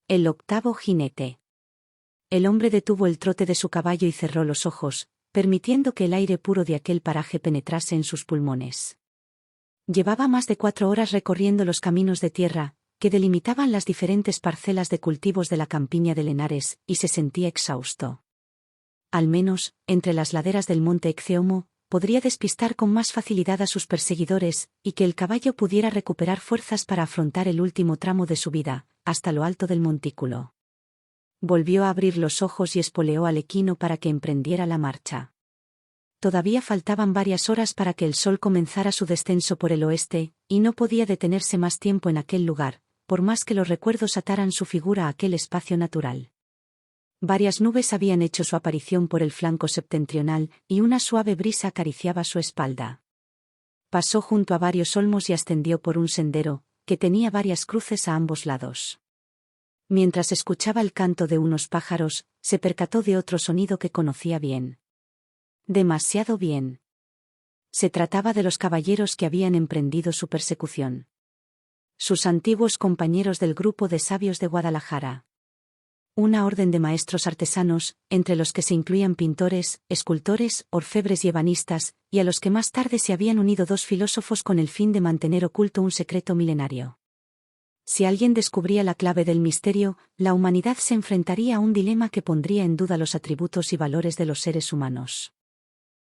El octavo jinete. El hombre detuvo el trote de su caballo y cerró los ojos, permitiendo que el aire puro de aquel paraje penetrase en sus pulmones. Llevaba más de 4 horas recorriendo los caminos de tierra, que delimitaban las diferentes parcelas de cultivos de la campiña de Lenares, y se sentía exhausto. Al menos, entre las laderas del monte Ecceomo, podría despistar con más facilidad a sus perseguidores, y que el caballo pudiera recuperar fuerzas para afrontar el último tramo de su vida, hasta lo alto del montículo. Volvió a abrir los ojos y espoleó al equino para que emprendiera la marcha. Todavía faltaban varias horas para que el sol comenzara su descenso por el oeste, y no podía detenerse más tiempo en aquel lugar, por más que los recuerdos ataran su figura a aquel espacio natural. Varias nubes habían hecho su aparición por el flanco septentrional, y una suave brisa acariciaba su espalda. Pasó junto a varios olmos y ascendió por un sendero, que tenía varias cruces a ambos lados. Mientras escuchaba el canto de unos pájaros, se percató de otro sonido que conocía bien. Demasiado bien. Se trataba de los caballeros que habían emprendido su persecución. Sus antiguos compañeros del grupo de sabios de Guadalajara. Una orden de maestros artesanos, entre los que se incluían pintores, escultores, orfebres y ebanistas, y a los que más tarde se habían unido 2 filósofos con el fin de mantener oculto un secreto milenario. Si alguien descubría la clave del misterio, la humanidad se enfrentaría a un dilema que pondría en duda los atributos y valores de los seres humanos.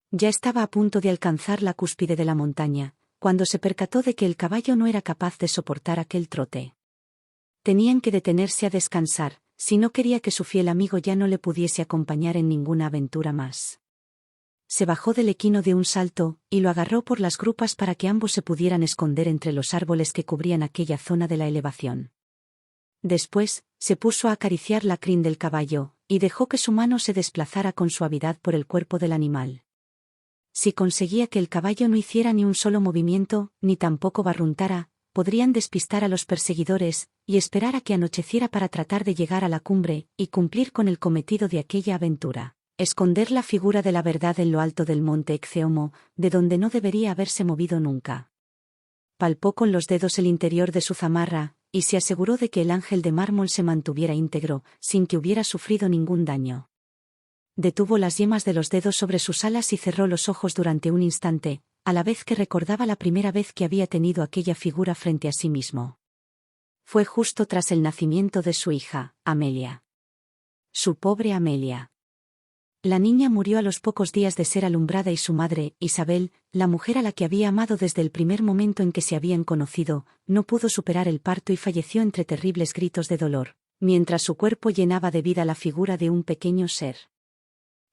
Ya estaba a punto de alcanzar la cúspide de la montaña, cuando se percató de que el caballo no era capaz de soportar aquel trote. Tenían que detenerse a descansar, si no quería que su fiel amigo ya no le pudiese acompañar en ninguna aventura más. Se bajó del equino de un salto, y lo agarró por las grupas para que ambos se pudieran esconder entre los árboles que cubrían aquella zona de la elevación. Después, se puso a acariciar la crin del caballo, y dejó que su mano se desplazara con suavidad por el cuerpo del animal. Si conseguía que el caballo no hiciera ni un solo movimiento, ni tampoco barruntara, podrían despistar a los perseguidores, y esperar a que anocheciera para tratar de llegar a la cumbre, y cumplir con el cometido de aquella aventura. Esconder la figura de la verdad en lo alto del monte Ecceomo, de donde no debería haberse movido nunca. Palpó con los dedos el interior de su zamarra, y se aseguró de que el ángel de mármol se mantuviera íntegro, sin que hubiera sufrido ningún daño. Detuvo las yemas de los dedos sobre sus alas y cerró los ojos durante un instante, a la vez que recordaba la primera vez que había tenido aquella figura frente a sí mismo. Fue justo tras el nacimiento de su hija, Amelia. Su pobre Amelia. La niña murió a los pocos días de ser alumbrada y su madre, Isabel, la mujer a la que había amado desde el primer momento en que se habían conocido, no pudo superar el parto y falleció entre terribles gritos de dolor, mientras su cuerpo llenaba de vida la figura de un pequeño ser.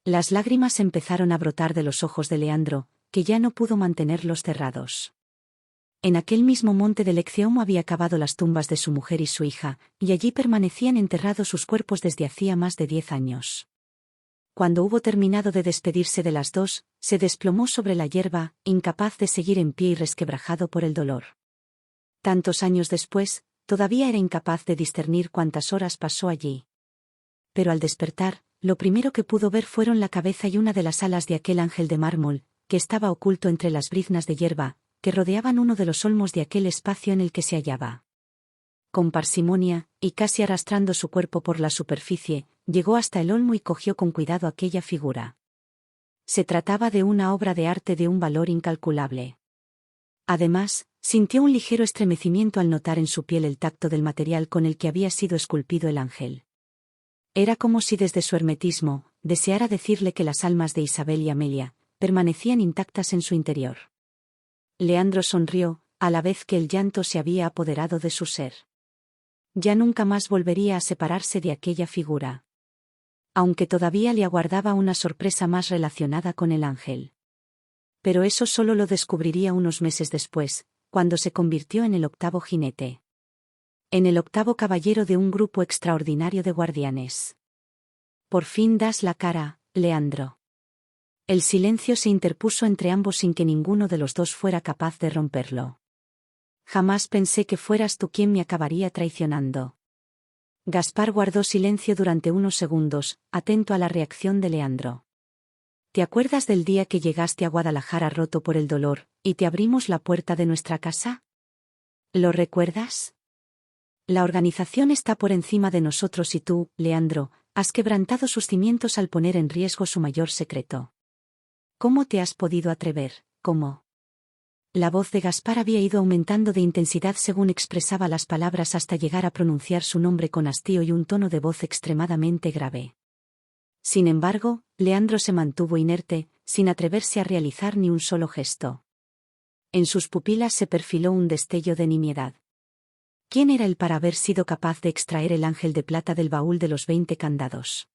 Las lágrimas empezaron a brotar de los ojos de Leandro, que ya no pudo mantenerlos cerrados. En aquel mismo monte del Ecceomo había cavado las tumbas de su mujer y su hija, y allí permanecían enterrados sus cuerpos desde hacía más de 10 años. Cuando hubo terminado de despedirse de las dos, se desplomó sobre la hierba, incapaz de seguir en pie y resquebrajado por el dolor. Tantos años después, todavía era incapaz de discernir cuántas horas pasó allí. Pero al despertar, lo primero que pudo ver fueron la cabeza y una de las alas de aquel ángel de mármol, que estaba oculto entre las briznas de hierba, que rodeaban uno de los olmos de aquel espacio en el que se hallaba. Con parsimonia, y casi arrastrando su cuerpo por la superficie, llegó hasta el olmo y cogió con cuidado aquella figura. Se trataba de una obra de arte de un valor incalculable. Además, sintió un ligero estremecimiento al notar en su piel el tacto del material con el que había sido esculpido el ángel. Era como si desde su hermetismo, deseara decirle que las almas de Isabel y Amelia, permanecían intactas en su interior. Leandro sonrió, a la vez que el llanto se había apoderado de su ser. Ya nunca más volvería a separarse de aquella figura. Aunque todavía le aguardaba una sorpresa más relacionada con el ángel. Pero eso solo lo descubriría unos meses después, cuando se convirtió en el octavo jinete. En el octavo caballero de un grupo extraordinario de guardianes. Por fin das la cara, Leandro. El silencio se interpuso entre ambos sin que ninguno de los dos fuera capaz de romperlo. Jamás pensé que fueras tú quien me acabaría traicionando. Gaspar guardó silencio durante unos segundos, atento a la reacción de Leandro. ¿Te acuerdas del día que llegaste a Guadalajara roto por el dolor, y te abrimos la puerta de nuestra casa? ¿Lo recuerdas? La organización está por encima de nosotros y tú, Leandro, has quebrantado sus cimientos al poner en riesgo su mayor secreto. ¿Cómo te has podido atrever? ¿Cómo? La voz de Gaspar había ido aumentando de intensidad según expresaba las palabras hasta llegar a pronunciar su nombre con hastío y un tono de voz extremadamente grave. Sin embargo, Leandro se mantuvo inerte, sin atreverse a realizar ni un solo gesto. En sus pupilas se perfiló un destello de nimiedad. ¿Quién era él para haber sido capaz de extraer el ángel de plata del baúl de los 20 candados?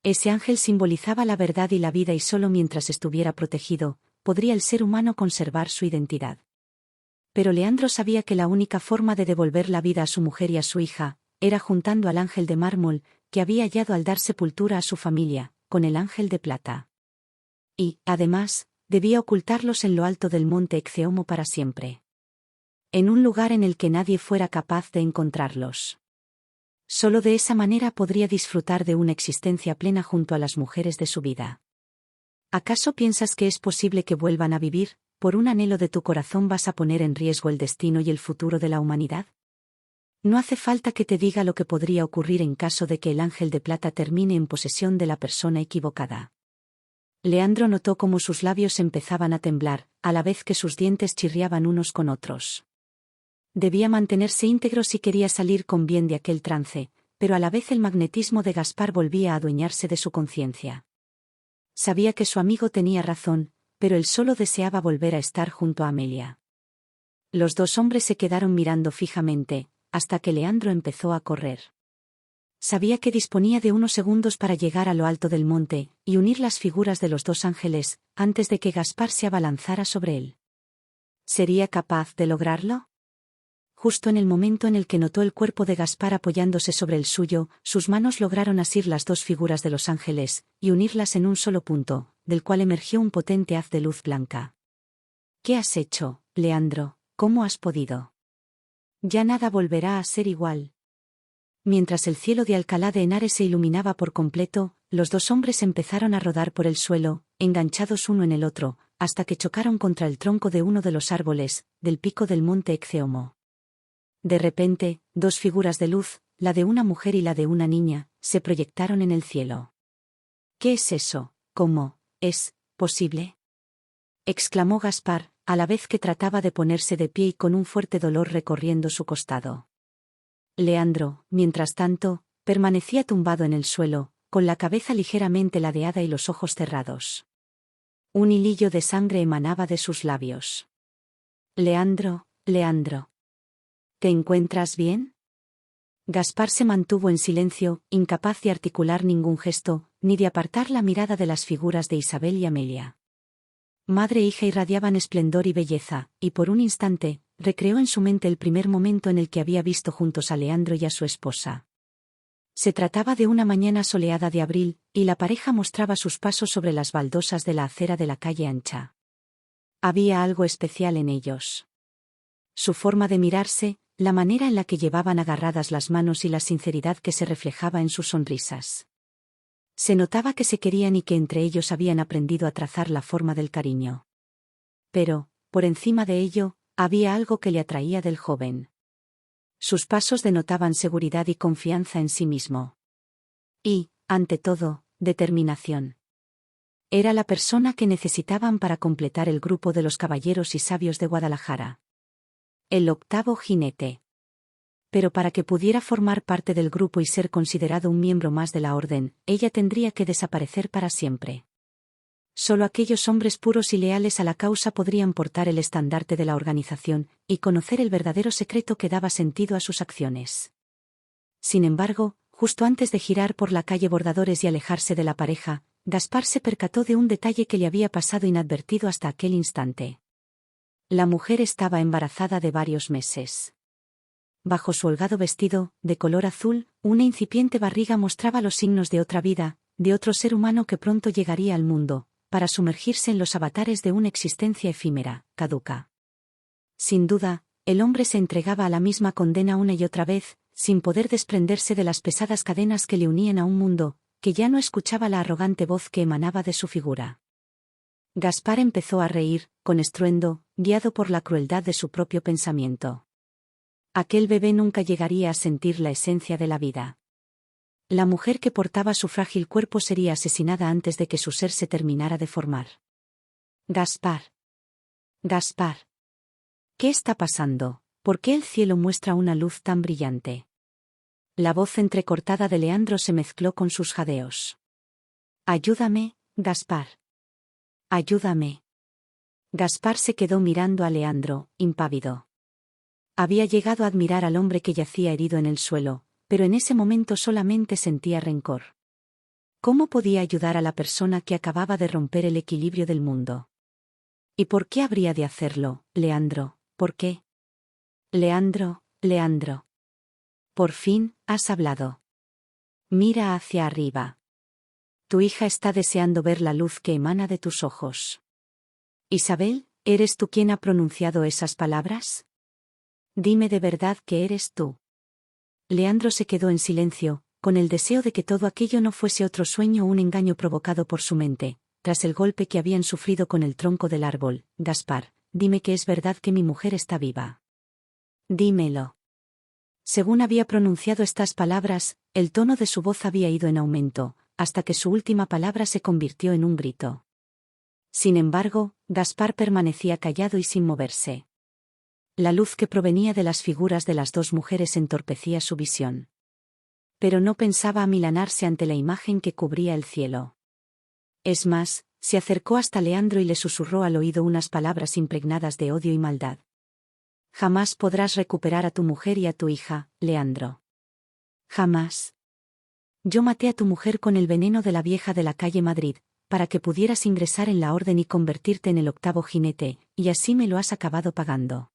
Ese ángel simbolizaba la verdad y la vida y solo mientras estuviera protegido, podría el ser humano conservar su identidad. Pero Leandro sabía que la única forma de devolver la vida a su mujer y a su hija, era juntando al ángel de mármol, que había hallado al dar sepultura a su familia, con el ángel de plata. Y, además, debía ocultarlos en lo alto del monte Ecceomo para siempre. En un lugar en el que nadie fuera capaz de encontrarlos. Solo de esa manera podría disfrutar de una existencia plena junto a las mujeres de su vida. ¿Acaso piensas que es posible que vuelvan a vivir? ¿Por un anhelo de tu corazón vas a poner en riesgo el destino y el futuro de la humanidad? No hace falta que te diga lo que podría ocurrir en caso de que el ángel de plata termine en posesión de la persona equivocada. Leandro notó cómo sus labios empezaban a temblar, a la vez que sus dientes chirriaban unos con otros. Debía mantenerse íntegro si quería salir con bien de aquel trance, pero a la vez el magnetismo de Gaspar volvía a adueñarse de su conciencia. Sabía que su amigo tenía razón, pero él solo deseaba volver a estar junto a Amelia. Los dos hombres se quedaron mirando fijamente, hasta que Leandro empezó a correr. Sabía que disponía de unos segundos para llegar a lo alto del monte, y unir las figuras de los dos ángeles, antes de que Gaspar se abalanzara sobre él. ¿Sería capaz de lograrlo? Justo en el momento en el que notó el cuerpo de Gaspar apoyándose sobre el suyo, sus manos lograron asir las dos figuras de los ángeles, y unirlas en un solo punto, del cual emergió un potente haz de luz blanca. ¿Qué has hecho, Leandro? ¿Cómo has podido? Ya nada volverá a ser igual. Mientras el cielo de Alcalá de Henares se iluminaba por completo, los dos hombres empezaron a rodar por el suelo, enganchados uno en el otro, hasta que chocaron contra el tronco de uno de los árboles, del pico del monte Ecceomo. De repente, dos figuras de luz, la de una mujer y la de una niña, se proyectaron en el cielo. ¿Qué es eso? ¿Cómo es posible?, exclamó Gaspar, a la vez que trataba de ponerse de pie y con un fuerte dolor recorriendo su costado. Leandro, mientras tanto, permanecía tumbado en el suelo, con la cabeza ligeramente ladeada y los ojos cerrados. Un hilillo de sangre emanaba de sus labios. Leandro, Leandro. ¿Te encuentras bien? Gaspar se mantuvo en silencio, incapaz de articular ningún gesto, ni de apartar la mirada de las figuras de Isabel y Amelia. Madre e hija irradiaban esplendor y belleza, y por un instante, recreó en su mente el primer momento en el que había visto juntos a Leandro y a su esposa. Se trataba de una mañana soleada de abril, y la pareja mostraba sus pasos sobre las baldosas de la acera de la calle ancha. Había algo especial en ellos. Su forma de mirarse, la manera en la que llevaban agarradas las manos y la sinceridad que se reflejaba en sus sonrisas. Se notaba que se querían y que entre ellos habían aprendido a trazar la forma del cariño. Pero, por encima de ello, había algo que le atraía del joven. Sus pasos denotaban seguridad y confianza en sí mismo. Y, ante todo, determinación. Era la persona que necesitaban para completar el grupo de los caballeros y sabios de Guadalajara. El octavo jinete. Pero para que pudiera formar parte del grupo y ser considerado un miembro más de la orden, ella tendría que desaparecer para siempre. Solo aquellos hombres puros y leales a la causa podrían portar el estandarte de la organización, y conocer el verdadero secreto que daba sentido a sus acciones. Sin embargo, justo antes de girar por la calle Bordadores y alejarse de la pareja, Gaspar se percató de un detalle que le había pasado inadvertido hasta aquel instante. La mujer estaba embarazada de varios meses. Bajo su holgado vestido, de color azul, una incipiente barriga mostraba los signos de otra vida, de otro ser humano que pronto llegaría al mundo, para sumergirse en los avatares de una existencia efímera, caduca. Sin duda, el hombre se entregaba a la misma condena una y otra vez, sin poder desprenderse de las pesadas cadenas que le unían a un mundo, que ya no escuchaba la arrogante voz que emanaba de su figura. Gaspar empezó a reír, con estruendo, guiado por la crueldad de su propio pensamiento. Aquel bebé nunca llegaría a sentir la esencia de la vida. La mujer que portaba su frágil cuerpo sería asesinada antes de que su ser se terminara de formar. Gaspar. Gaspar. ¿Qué está pasando? ¿Por qué el cielo muestra una luz tan brillante? La voz entrecortada de Leandro se mezcló con sus jadeos. Ayúdame, Gaspar. Ayúdame. Gaspar se quedó mirando a Leandro, impávido. Había llegado a admirar al hombre que yacía herido en el suelo, pero en ese momento solamente sentía rencor. ¿Cómo podía ayudar a la persona que acababa de romper el equilibrio del mundo? ¿Y por qué habría de hacerlo, Leandro? ¿Por qué? Leandro, Leandro. Por fin, has hablado. Mira hacia arriba. Tu hija está deseando ver la luz que emana de tus ojos. Isabel, ¿eres tú quien ha pronunciado esas palabras? Dime de verdad que eres tú. Leandro se quedó en silencio, con el deseo de que todo aquello no fuese otro sueño o un engaño provocado por su mente. Tras el golpe que habían sufrido con el tronco del árbol, Gaspar, dime que es verdad que mi mujer está viva. Dímelo. Según había pronunciado estas palabras, el tono de su voz había ido en aumento, hasta que su última palabra se convirtió en un grito. Sin embargo, Gaspar permanecía callado y sin moverse. La luz que provenía de las figuras de las dos mujeres entorpecía su visión. Pero no pensaba amilanarse ante la imagen que cubría el cielo. Es más, se acercó hasta Leandro y le susurró al oído unas palabras impregnadas de odio y maldad. Jamás podrás recuperar a tu mujer y a tu hija, Leandro. Jamás. Yo maté a tu mujer con el veneno de la vieja de la calle Madrid, para que pudieras ingresar en la orden y convertirte en el octavo jinete, y así me lo has acabado pagando.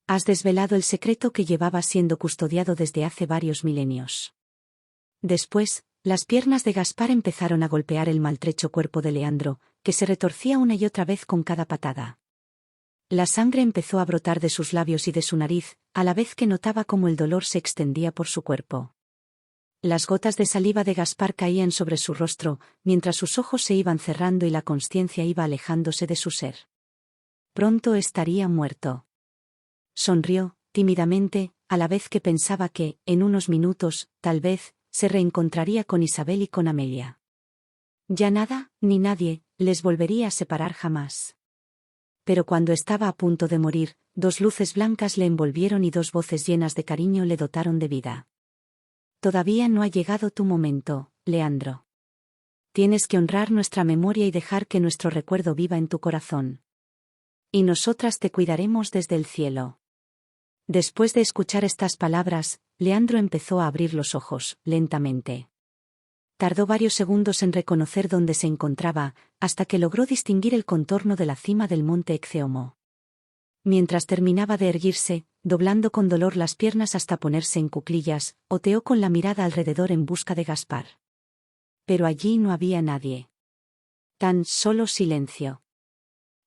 Has desvelado el secreto que llevaba siendo custodiado desde hace varios milenios. Después, las piernas de Gaspar empezaron a golpear el maltrecho cuerpo de Leandro, que se retorcía una y otra vez con cada patada. La sangre empezó a brotar de sus labios y de su nariz, a la vez que notaba cómo el dolor se extendía por su cuerpo. Las gotas de saliva de Gaspar caían sobre su rostro, mientras sus ojos se iban cerrando y la consciencia iba alejándose de su ser. Pronto estaría muerto. Sonrió, tímidamente, a la vez que pensaba que, en unos minutos, tal vez, se reencontraría con Isabel y con Amelia. Ya nada, ni nadie, les volvería a separar jamás. Pero cuando estaba a punto de morir, dos luces blancas le envolvieron y dos voces llenas de cariño le dotaron de vida. Todavía no ha llegado tu momento, Leandro. Tienes que honrar nuestra memoria y dejar que nuestro recuerdo viva en tu corazón. Y nosotras te cuidaremos desde el cielo. Después de escuchar estas palabras, Leandro empezó a abrir los ojos, lentamente. Tardó varios segundos en reconocer dónde se encontraba, hasta que logró distinguir el contorno de la cima del monte Ecceomo. Mientras terminaba de erguirse, doblando con dolor las piernas hasta ponerse en cuclillas, oteó con la mirada alrededor en busca de Gaspar. Pero allí no había nadie. Tan solo silencio.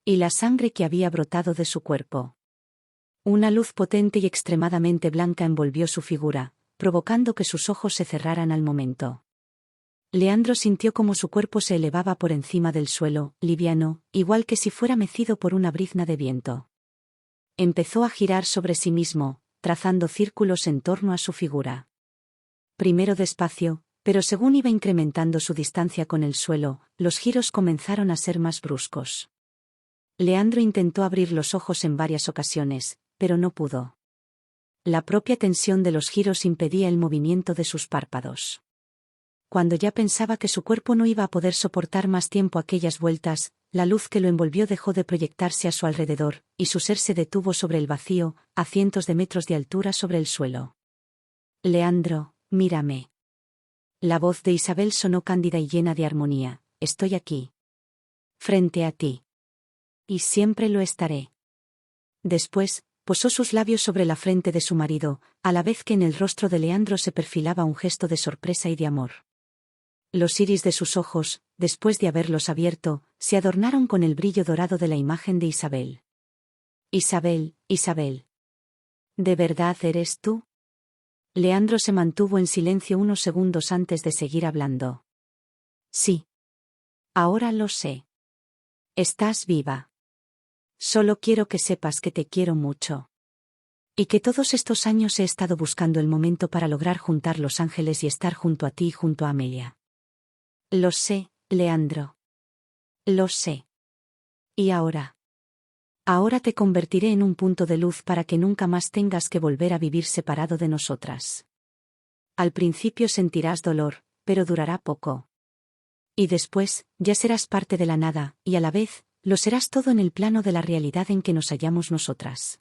Y la sangre que había brotado de su cuerpo. Una luz potente y extremadamente blanca envolvió su figura, provocando que sus ojos se cerraran al momento. Leandro sintió como su cuerpo se elevaba por encima del suelo, liviano, igual que si fuera mecido por una brizna de viento. Empezó a girar sobre sí mismo, trazando círculos en torno a su figura. Primero despacio, pero según iba incrementando su distancia con el suelo, los giros comenzaron a ser más bruscos. Leandro intentó abrir los ojos en varias ocasiones, pero no pudo. La propia tensión de los giros impedía el movimiento de sus párpados. Cuando ya pensaba que su cuerpo no iba a poder soportar más tiempo aquellas vueltas, la luz que lo envolvió dejó de proyectarse a su alrededor, y su ser se detuvo sobre el vacío, a cientos de metros de altura sobre el suelo. Leandro, mírame. La voz de Isabel sonó cándida y llena de armonía. Estoy aquí. Frente a ti. Y siempre lo estaré. Después, posó sus labios sobre la frente de su marido, a la vez que en el rostro de Leandro se perfilaba un gesto de sorpresa y de amor. Los iris de sus ojos, después de haberlos abierto, se adornaron con el brillo dorado de la imagen de Isabel. Isabel, Isabel. ¿De verdad eres tú? Leandro se mantuvo en silencio unos segundos antes de seguir hablando. Sí. Ahora lo sé. Estás viva. Solo quiero que sepas que te quiero mucho. Y que todos estos años he estado buscando el momento para lograr juntar los ángeles y estar junto a ti y junto a Amelia. Lo sé, Leandro. Lo sé. Y ahora. Ahora te convertiré en un punto de luz para que nunca más tengas que volver a vivir separado de nosotras. Al principio sentirás dolor, pero durará poco. Y después, ya serás parte de la nada, y a la vez, lo serás todo en el plano de la realidad en que nos hallamos nosotras.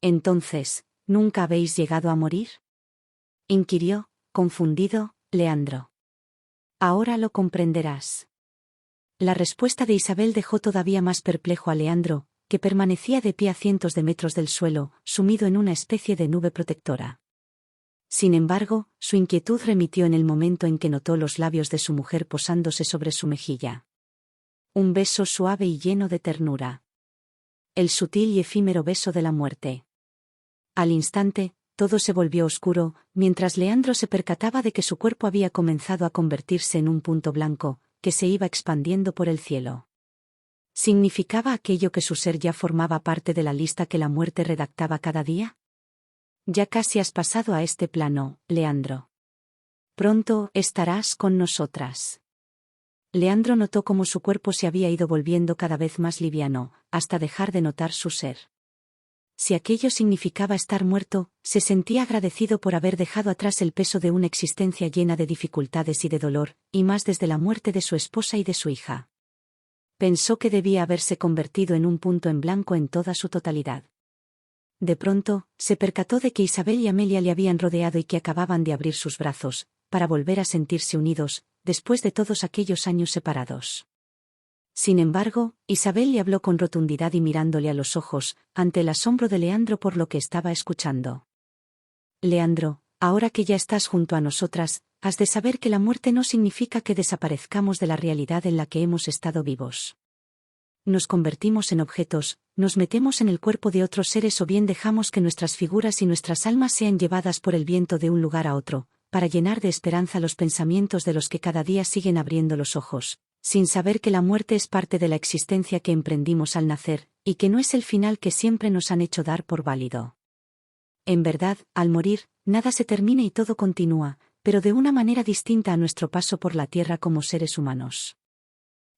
Entonces, ¿nunca habéis llegado a morir? Inquirió, confundido, Leandro. Ahora lo comprenderás. La respuesta de Isabel dejó todavía más perplejo a Leandro, que permanecía de pie a cientos de metros del suelo, sumido en una especie de nube protectora. Sin embargo, su inquietud remitió en el momento en que notó los labios de su mujer posándose sobre su mejilla. Un beso suave y lleno de ternura. El sutil y efímero beso de la muerte. Al instante, todo se volvió oscuro, mientras Leandro se percataba de que su cuerpo había comenzado a convertirse en un punto blanco, que se iba expandiendo por el cielo. ¿Significaba aquello que su ser ya formaba parte de la lista que la muerte redactaba cada día? Ya casi has pasado a este plano, Leandro. Pronto estarás con nosotras. Leandro notó cómo su cuerpo se había ido volviendo cada vez más liviano, hasta dejar de notar su ser. Si aquello significaba estar muerto, se sentía agradecido por haber dejado atrás el peso de una existencia llena de dificultades y de dolor, y más desde la muerte de su esposa y de su hija. Pensó que debía haberse convertido en un punto en blanco en toda su totalidad. De pronto, se percató de que Isabel y Amelia le habían rodeado y que acababan de abrir sus brazos, para volver a sentirse unidos, después de todos aquellos años separados. Sin embargo, Isabel le habló con rotundidad y mirándole a los ojos, ante el asombro de Leandro por lo que estaba escuchando. Leandro, ahora que ya estás junto a nosotras, has de saber que la muerte no significa que desaparezcamos de la realidad en la que hemos estado vivos. Nos convertimos en objetos, nos metemos en el cuerpo de otros seres o bien dejamos que nuestras figuras y nuestras almas sean llevadas por el viento de un lugar a otro, para llenar de esperanza los pensamientos de los que cada día siguen abriendo los ojos, sin saber que la muerte es parte de la existencia que emprendimos al nacer, y que no es el final que siempre nos han hecho dar por válido. En verdad, al morir, nada se termina y todo continúa, pero de una manera distinta a nuestro paso por la tierra como seres humanos.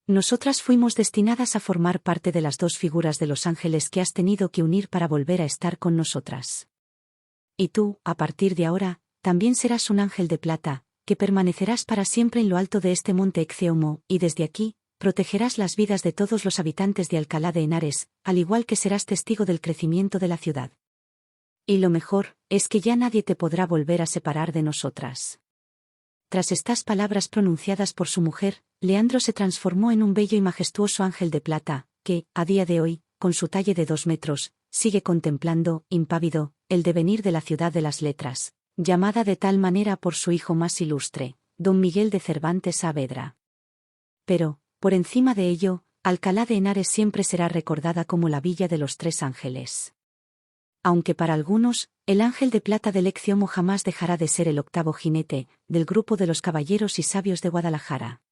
Nosotras fuimos destinadas a formar parte de las dos figuras de los ángeles que has tenido que unir para volver a estar con nosotras. Y tú, a partir de ahora, también serás un ángel de plata, que permanecerás para siempre en lo alto de este monte Ecceomo, y desde aquí, protegerás las vidas de todos los habitantes de Alcalá de Henares, al igual que serás testigo del crecimiento de la ciudad. Y lo mejor, es que ya nadie te podrá volver a separar de nosotras. Tras estas palabras pronunciadas por su mujer, Leandro se transformó en un bello y majestuoso ángel de plata, que, a día de hoy, con su talle de 2 metros, sigue contemplando, impávido, el devenir de la ciudad de las letras, llamada de tal manera por su hijo más ilustre, don Miguel de Cervantes Saavedra. Pero, por encima de ello, Alcalá de Henares siempre será recordada como la Villa de los Tres Ángeles. Aunque para algunos, el ángel de plata del Ecceomo jamás dejará de ser el octavo jinete, del grupo de los caballeros y sabios de Guadalajara.